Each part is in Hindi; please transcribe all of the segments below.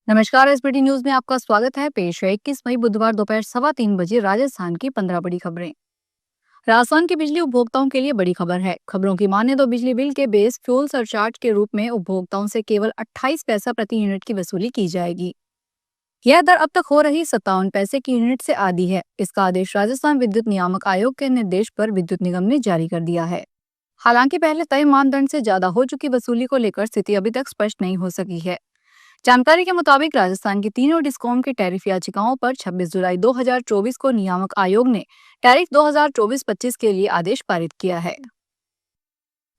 नमस्कार। एसबीटी न्यूज में आपका स्वागत है। पेश है 21 मई बुधवार दोपहर 3:15 राजस्थान की 15 बड़ी खबरें। राजस्थान की बिजली उपभोक्ताओं के लिए बड़ी खबर है। खबरों की माने तो बिजली बिल के बेस फ्यूल सरचार्ज के रूप में उपभोक्ताओं से केवल 28 पैसा प्रति यूनिट की वसूली की जाएगी। यह दर अब तक हो रही 57 पैसे की यूनिट से आधी है। इसका आदेश राजस्थान विद्युत नियामक आयोग के निर्देश पर विद्युत निगम ने जारी कर दिया है। हालांकि पहले तय मानदंड से ज्यादा हो चुकी वसूली को लेकर स्थिति अभी तक स्पष्ट नहीं हो सकी है। जानकारी के मुताबिक राजस्थान की तीनों डिस्कॉम की टैरिफ याचिकाओं पर 26 जुलाई 2024 को नियामक आयोग ने टैरिफ 2024-25 के लिए आदेश पारित किया है।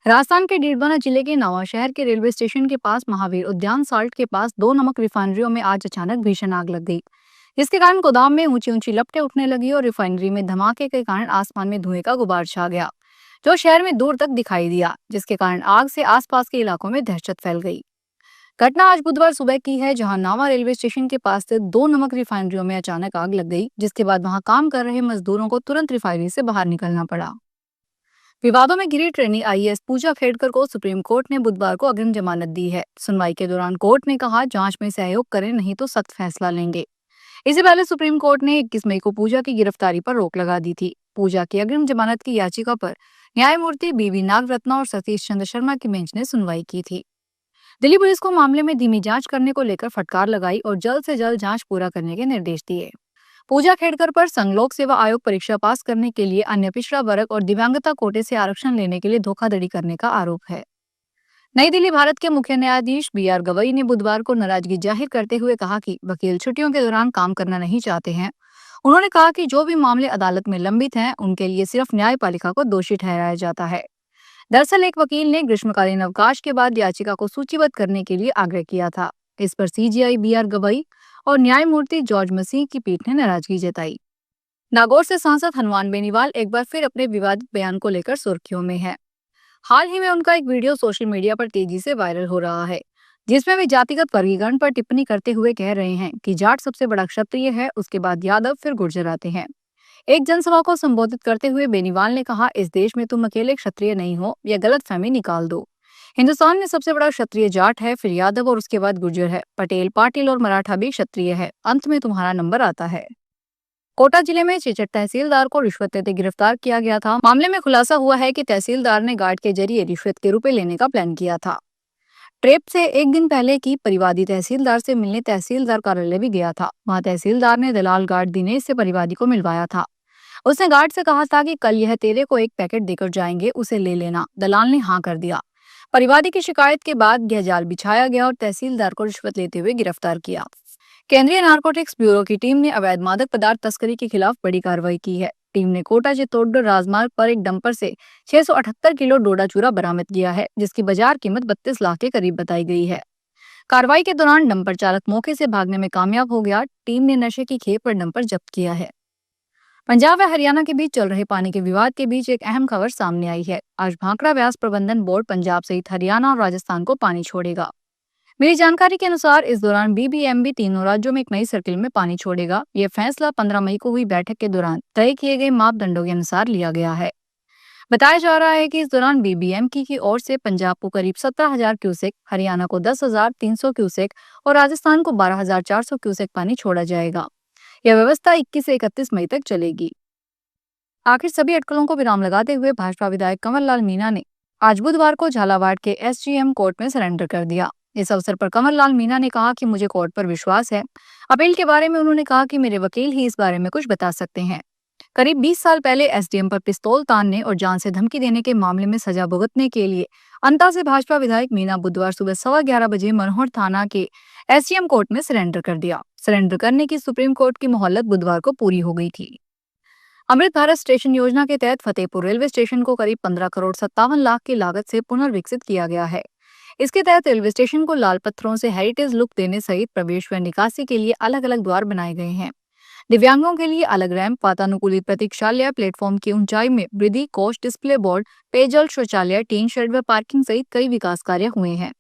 राजस्थान के डीडवाना जिले के नवांशहर के रेलवे स्टेशन के पास महावीर उद्यान साल्ट के पास दो नमक रिफाइनरियों में आज अचानक भीषण आग लग गई, जिसके कारण गोदाम में ऊंची ऊंची लपटें उठने लगी और रिफाइनरी में धमाके के कारण आसमान में धुएं का गुबार छा गया, जो शहर में दूर तक दिखाई दिया, जिसके कारण आग से आसपास के इलाकों में दहशत फैल गई। घटना आज बुधवार सुबह की है, जहां नावा रेलवे स्टेशन के पास से दो नमक रिफाइनरियों में अचानक आग लग गई, जिसके बाद वहां काम कर रहे मजदूरों को तुरंत रिफाइनरी से बाहर निकलना पड़ा। विवादों में घिरी ट्रेनी आईएएस पूजा खेड़कर को सुप्रीम कोर्ट ने बुधवार को अग्रिम जमानत दी है। सुनवाई के दौरान कोर्ट ने कहा, जांच में सहयोग करें, नहीं तो सख्त फैसला लेंगे। इससे पहले सुप्रीम कोर्ट ने 21 मई को पूजा की गिरफ्तारी पर रोक लगा दी थी। पूजा की अग्रिम जमानत की याचिका पर न्यायमूर्ति बीवी नागरत्ना और सतीश चंद्र शर्मा की बेंच ने सुनवाई की थी। दिल्ली पुलिस को मामले में धीमी जांच करने को लेकर फटकार लगाई और जल्द से जल्द जांच पूरा करने के निर्देश दिए। पूजा खेड़कर पर संघ लोक सेवा आयोग परीक्षा पास करने के लिए अन्य पिछड़ा वर्ग और दिव्यांगता कोटे से आरक्षण लेने के लिए धोखाधड़ी करने का आरोप है। नई दिल्ली भारत के मुख्य न्यायाधीश बीआर गवई ने बुधवार को नाराजगी जाहिर करते हुए कहा कि वकील छुट्टियों के दौरान काम करना नहीं चाहते हैं। उन्होंने कहा कि जो भी मामले अदालत में लंबित हैं, उनके लिए सिर्फ न्यायपालिका को दोषी ठहराया जाता है। दरअसल एक वकील ने ग्रीष्मकालीन अवकाश के बाद याचिका को सूचीबद्ध करने के लिए आग्रह किया था। इस पर सीजीआई बीआर गवई और न्यायमूर्ति जॉर्ज मसीह की पीठ ने नाराजगी जताई। नागौर से सांसद हनुमान बेनीवाल एक बार फिर अपने विवादित बयान को लेकर सुर्खियों में है। हाल ही में उनका एक वीडियो सोशल मीडिया पर तेजी से वायरल हो रहा है, जिसमें वे जातिगत वर्गीकरण पर टिप्पणी करते हुए कह रहे हैं कि जाट सबसे बड़ा क्षत्रिय है, उसके बाद यादव, फिर गुर्जर आते हैं। एक जनसभा को संबोधित करते हुए बेनीवाल ने कहा, इस देश में तुम अकेले क्षत्रिय नहीं हो, यह गलतफहमी निकाल दो। हिंदुस्तान में सबसे बड़ा क्षत्रिय जाट है, फिर यादव और उसके बाद गुर्जर है। पटेल, पाटिल और मराठा भी क्षत्रिय है, अंत में तुम्हारा नंबर आता है। कोटा जिले में चेचट तहसीलदार को रिश्वत लेते गिरफ्तार किया गया था। मामले में खुलासा हुआ है कि तहसीलदार ने गार्ड के जरिए रिश्वत के रुपए लेने का प्लान किया था। ट्रेप से एक दिन पहले की परिवादी तहसीलदार से मिलने तहसीलदार कार्यालय भी गया था। वहां तहसीलदार ने दलाल गार्ड दिनेश से परिवादी को मिलवाया था। उसने गार्ड से कहा था कि कल यह तेरे को एक पैकेट देकर जाएंगे, उसे ले लेना। दलाल ने हाँ कर दिया। परिवादी की शिकायत के बाद यह जाल बिछाया गया और तहसीलदार को रिश्वत लेते हुए गिरफ्तार किया। केंद्रीय नारकोटिक्स ब्यूरो की टीम ने अवैध मादक पदार्थ तस्करी के खिलाफ बड़ी कार्रवाई की है। टीम ने कोटा चित्तौड़गढ़ राजमार्ग पर एक डंपर से 678 किलो डोडा चूरा बरामद किया है, जिसकी बाजार कीमत 32 लाख के करीब बताई गई है। कार्रवाई के दौरान डंपर चालक मौके से भागने में कामयाब हो गया। टीम ने नशे की खेप पर डंपर जब्त किया है। पंजाब व हरियाणा के बीच चल रहे पानी के विवाद के बीच एक अहम खबर सामने आई है। आज भाखड़ा व्यास प्रबंधन बोर्ड पंजाब सहित हरियाणा और राजस्थान को पानी छोड़ेगा। मिली जानकारी के अनुसार इस दौरान बीबीएमबी तीनों राज्यों में एक नई सर्किल में पानी छोड़ेगा। यह फैसला 15 मई को हुई बैठक के दौरान तय किए गए मापदंडों के अनुसार लिया गया है। बताया जा रहा है कि इस दौरान बीबीएमबी की ओर से पंजाब को करीब 17,000 क्यूसेक, हरियाणा को 10,300 क्यूसेक और राजस्थान को 12,400 क्यूसेक पानी छोड़ा जाएगा। यह व्यवस्था 21 से 31 मई तक चलेगी। आखिर सभी अटकलों को विराम लगाते हुए भाजपा विधायक कंवर लाल मीणा ने आज बुधवार को झालावाड़ के एसजीएम कोर्ट में सरेंडर कर दिया। इस अवसर पर कंवर लाल मीणा ने कहा कि मुझे कोर्ट पर विश्वास है। अपील के बारे में उन्होंने कहा कि मेरे वकील ही इस बारे में कुछ बता सकते हैं। करीब 20 साल पहले एसडीएम पर पिस्तौल तानने और जान से धमकी देने के मामले में सजा भुगतने के लिए अंता से भाजपा विधायक मीणा बुधवार सुबह 11:15 बजे मनोहर थाना के एसडीएम कोर्ट में सरेंडर कर दिया। सरेंडर करने की सुप्रीम कोर्ट की मोहलत बुधवार को पूरी हो गई थी। अमृत भारत स्टेशन योजना के तहत फतेहपुर रेलवे स्टेशन को करीब 15 करोड़ 57 लाख की लागत से पुनर्विकसित किया गया है। इसके तहत रेलवे स्टेशन को लाल पत्थरों से हेरिटेज लुक देने सहित प्रवेश व निकासी के लिए अलग अलग द्वार बनाए गए हैं। दिव्यांगों के लिए अलग रैंप, वातानुकूलित प्रतीक्षालय, प्लेटफॉर्म की ऊंचाई में वृद्धि, कोच, डिस्प्ले बोर्ड, पेयजल शौचालय, टीन शेड व पार्किंग सहित कई विकास कार्य हुए हैं।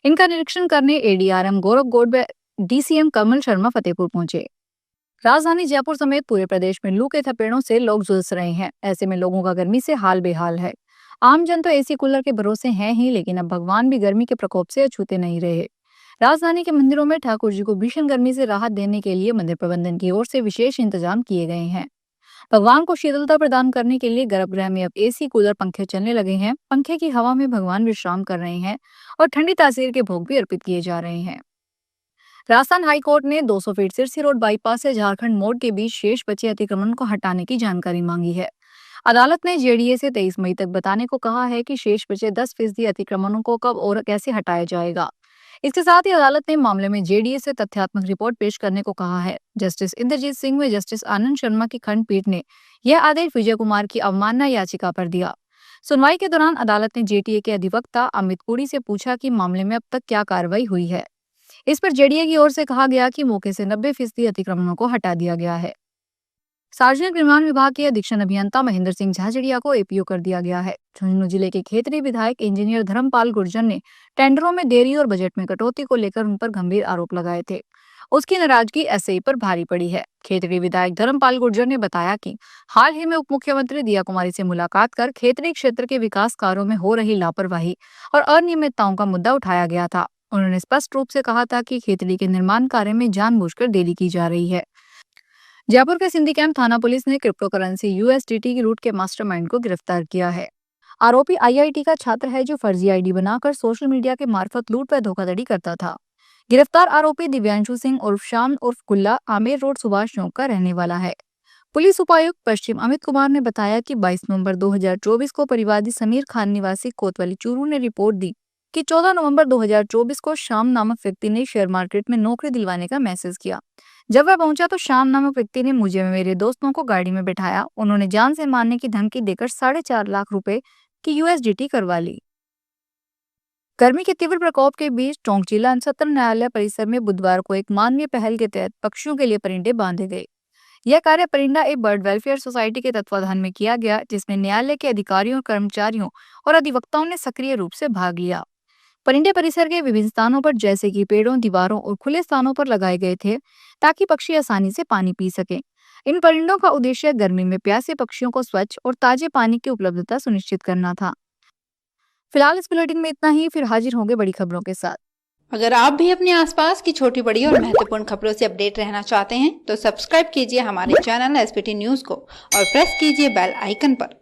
इनका निरीक्षण करने एडीआरएम गौरव गौड व डीसीएम कमल शर्मा फतेहपुर पहुंचे। राजधानी जयपुर समेत पूरे प्रदेश में लू के थपेड़ों से लोग झुलस रहे हैं। ऐसे में लोगों का गर्मी से हाल बेहाल है। आमजन तो एसी कूलर के भरोसे हैं ही, लेकिन अब भगवान भी गर्मी के प्रकोप से अछूते नहीं रहे। राजधानी के मंदिरों में ठाकुर जी को भीषण गर्मी से राहत देने के लिए मंदिर प्रबंधन की ओर से विशेष इंतजाम किए गए हैं। भगवान को शीतलता प्रदान करने के लिए गर्भगृह में अब एसी, कूलर, पंखे चलने लगे हैं। पंखे की हवा में भगवान विश्राम कर रहे हैं और ठंडी तासीर के भोग भी अर्पित किए जा रहे हैं। राजस्थान हाई कोर्ट ने 200 फीट सिरसी रोड बाईपास से झारखंड मोड़ के बीच शेष बचे अतिक्रमण को हटाने की जानकारी मांगी है। अदालत ने जेडीए से 23 मई तक बताने को कहा है कि शेष बचे 10% अतिक्रमणों को कब और कैसे हटाया जाएगा। इसके साथ ही अदालत ने मामले में जेडीए से तथ्यात्मक रिपोर्ट पेश करने को कहा है। जस्टिस इंद्रजीत सिंह व जस्टिस आनंद शर्मा की खंडपीठ ने यह आदेश विजय कुमार की अवमानना याचिका पर दिया। सुनवाई के दौरान अदालत ने जेडीए के अधिवक्ता अमित कुड़ी से पूछा कि मामले में अब तक क्या कार्रवाई हुई है। इस पर जेडीए की ओर से कहा गया कि मौके से 90% अतिक्रमणों को हटा दिया गया है। सार्वजनिक निर्माण विभाग के अधीक्षण अभियंता महेंद्र सिंह झाझड़िया को एपीओ कर दिया गया है। झुंझुनू जिले के खेतरी विधायक इंजीनियर धर्मपाल गुर्जर ने टेंडरों में देरी और बजट में कटौती को लेकर उन पर गंभीर आरोप लगाए थे। उसकी नाराजगी एसआई पर भारी पड़ी है। खेतरी विधायक धर्मपाल गुर्जर ने बताया कि हाल ही में उप मुख्यमंत्री दिया कुमारी से मुलाकात कर खेतरी क्षेत्र के विकास कार्यों में हो रही लापरवाही और अनियमितताओं का मुद्दा उठाया गया था। उन्होंने स्पष्ट रूप से कहा था कि खेतरी के निर्माण कार्य में जानबूझकर देरी की जा रही है। जयपुर के सिंधी कैंप थाना पुलिस ने क्रिप्टो करेंसी यूएसडीटी की लूट के मास्टरमाइंड को गिरफ्तार किया है। आरोपी आईआईटी का छात्र है जो फर्जी आईडी बनाकर सोशल मीडिया के मार्फत लूट व धोखाधड़ी करता था। गिरफ्तार आरोपी दिव्यांशु सिंह उर्फ शाम उर्फ गुल्ला आमेर रोड सुभाष चौक का रहने वाला है। पुलिस उपायुक्त पश्चिम अमित कुमार ने बताया कि 22 नवंबर 2024 को परिवादी समीर खान निवासी कोतवाली चूरू ने रिपोर्ट दी कि 14 नवंबर 2024 को श्याम नामक व्यक्ति ने शेयर मार्केट में नौकरी दिलवाने का मैसेज किया। जब वह पहुंचा तो श्याम नामक व्यक्ति ने मुझे व मेरे दोस्तों को गाड़ी में बैठाया। उन्होंने जान से मारने की धमकी देकर 4.5 लाख रुपए की यूएसडीटी करवा ली। गर्मी के तीव्र प्रकोप के बीच टोंक जिला सत्र न्यायालय परिसर में बुधवार को एक मानवीय पहल के तहत पक्षियों के लिए परिंदे बांधे गए। यह कार्य परिंदा एक बर्ड वेलफेयर सोसाइटी के तत्वाधान में किया गया, जिसमें न्यायालय के अधिकारियों, कर्मचारियों और अधिवक्ताओं ने सक्रिय रूप से भाग लिया। परिंदे परिसर के विभिन्न स्थानों पर जैसे कि पेड़ों, दीवारों और खुले स्थानों पर लगाए गए थे ताकि पक्षी आसानी से पानी पी सकें। इन परिंदों का उद्देश्य गर्मी में प्यासे पक्षियों को स्वच्छ और ताजे पानी की उपलब्धता सुनिश्चित करना था। फिलहाल इस बुलेटिन में इतना ही, फिर हाजिर होंगे बड़ी खबरों के साथ। अगर आप भी अपने आसपास की छोटी बड़ी और महत्वपूर्ण खबरों से अपडेट रहना चाहते हैं तो सब्सक्राइब कीजिए हमारे चैनल एसपीटी न्यूज को और प्रेस कीजिए बेल आइकन पर।